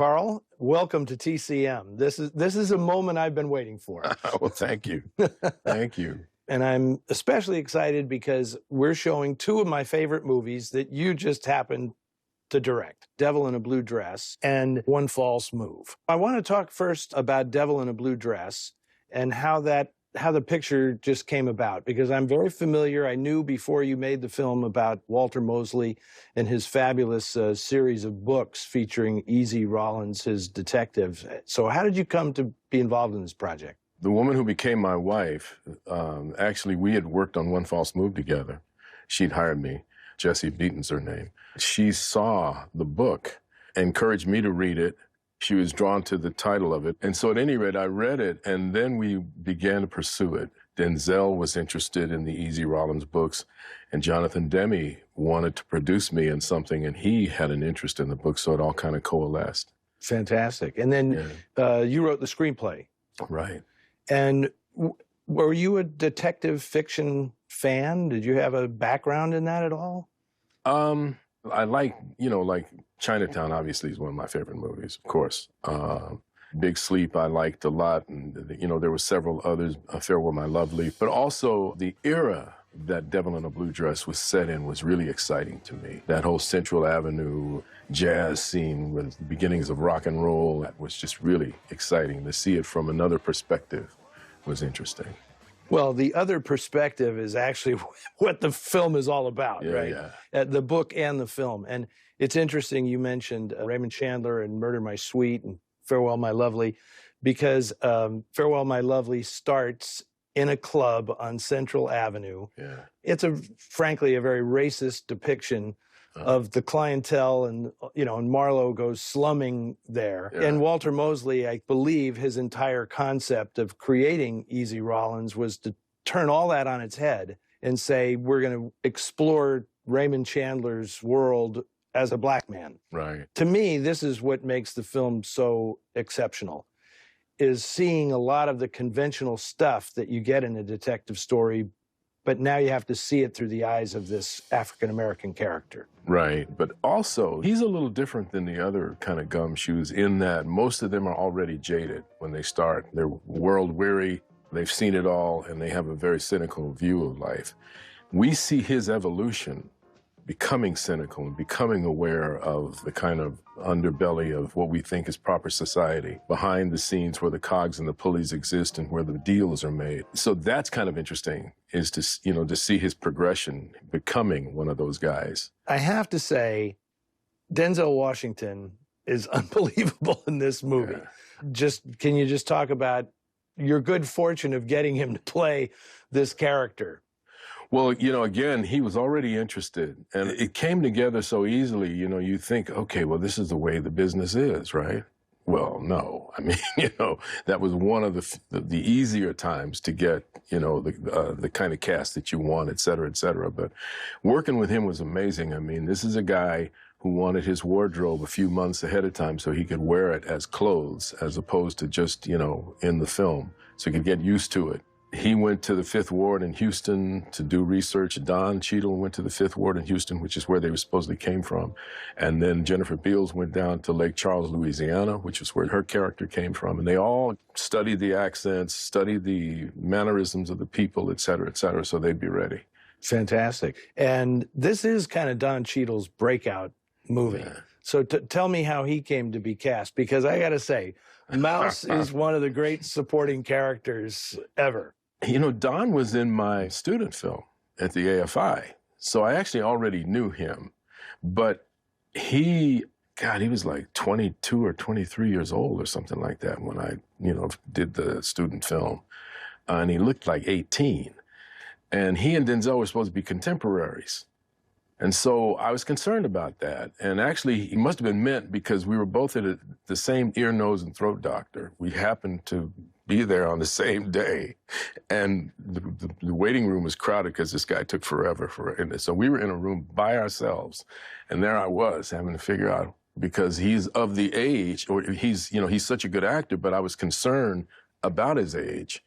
Carl, welcome to TCM. This is a moment I've been waiting for. Well, thank you. Thank you. And I'm especially excited because we're showing two of my favorite movies that you just happened to direct, Devil in a Blue Dress and One False Move. I want to talk first about Devil in a Blue Dress and how the picture just came about, because I'm very familiar. I knew before you made the film about Walter Mosley and his fabulous series of books featuring Easy Rawlins, his detective. So how did you come to be involved in this project? The woman who became my wife, actually, we had worked on One False Move together. She'd hired me. Jessie Beaton's her name. She saw the book, encouraged me to read it. She was drawn to the title of it. And so at any rate, I read it, and then we began to pursue it. Denzel was interested in the Easy Rawlins books, and Jonathan Demme wanted to produce me in something, and he had an interest in the book, so it all kind of coalesced. Fantastic. And then you wrote the screenplay. Right. And were you a detective fiction fan? Did you have a background in that at all? I like Chinatown, obviously, is one of my favorite movies, of course. Big Sleep I liked a lot, and, there were several others, Farewell My Lovely, but also the era that Devil in a Blue Dress was set in was really exciting to me. That whole Central Avenue jazz scene with the beginnings of rock and roll, that was just really exciting. To see it from another perspective was interesting. Well, the other perspective is actually what the film is all about, right? Yeah. The book and the film. And it's interesting you mentioned Raymond Chandler and Murder My Sweet and Farewell My Lovely, because Farewell My Lovely starts in a club on Central Avenue. Yeah. It's frankly a very racist depiction of the clientele, and and Marlowe goes slumming there. Yeah. And Walter Mosley, I believe his entire concept of creating Easy Rawlins was to turn all that on its head and say, we're going to explore Raymond Chandler's world as a black man. Right. To me, this is what makes the film so exceptional, is seeing a lot of the conventional stuff that you get in a detective story, but now you have to see it through the eyes of this African-American character. Right, but also, he's a little different than the other kind of gumshoes in that most of them are already jaded when they start. They're world-weary, they've seen it all, and they have a very cynical view of life. We see his evolution becoming cynical and becoming aware of the kind of underbelly of what we think is proper society, behind the scenes where the cogs and the pulleys exist and where the deals are made. So that's kind of interesting, is to see his progression, becoming one of those guys. I have to say, Denzel Washington is unbelievable in this movie. Yeah. Can you just talk about your good fortune of getting him to play this character? Well, again, he was already interested, and it came together so easily. You think, okay, well, this is the way the business is, right? Well, no. I mean, that was one of the easier times to get, the kind of cast that you want, et cetera, et cetera. But working with him was amazing. I mean, this is a guy who wanted his wardrobe a few months ahead of time so he could wear it as clothes as opposed to just, in the film, so he could get used to it. He went to the Fifth Ward in Houston to do research. Don Cheadle went to the Fifth Ward in Houston, which is where they supposedly came from. And then Jennifer Beals went down to Lake Charles, Louisiana, which is where her character came from. And they all studied the accents, studied the mannerisms of the people, et cetera, so they'd be ready. Fantastic. And this is kind of Don Cheadle's breakout movie. Yeah. So tell me how he came to be cast, because I got to say, Mouse is one of the great supporting characters ever. Don was in my student film at the AFI, so I actually already knew him. But he was like 22 or 23 years old or something like that when I, did the student film. And he looked like 18. And he and Denzel were supposed to be contemporaries. And so I was concerned about that. And actually, he must have been meant because we were both at the same ear, nose, and throat doctor. We happened to be there on the same day. And the waiting room was crowded because this guy took forever. So we were in a room by ourselves. And there I was having to figure out, because he's of the age, or he's such a good actor, but I was concerned about his age.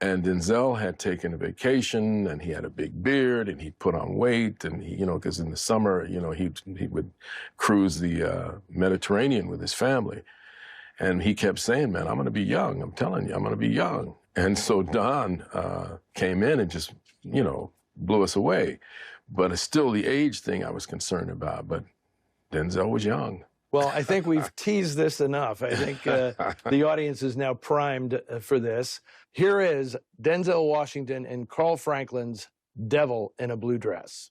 And Denzel had taken a vacation, and he had a big beard, and he put on weight, and he, because in the summer, he would cruise the Mediterranean with his family. And he kept saying, man, I'm going to be young. I'm telling you, I'm going to be young. And so Don came in and just, blew us away. But it's still the age thing I was concerned about. But Denzel was young. Well, I think we've teased this enough. I think the audience is now primed for this. Here is Denzel Washington and Carl Franklin's Devil in a Blue Dress.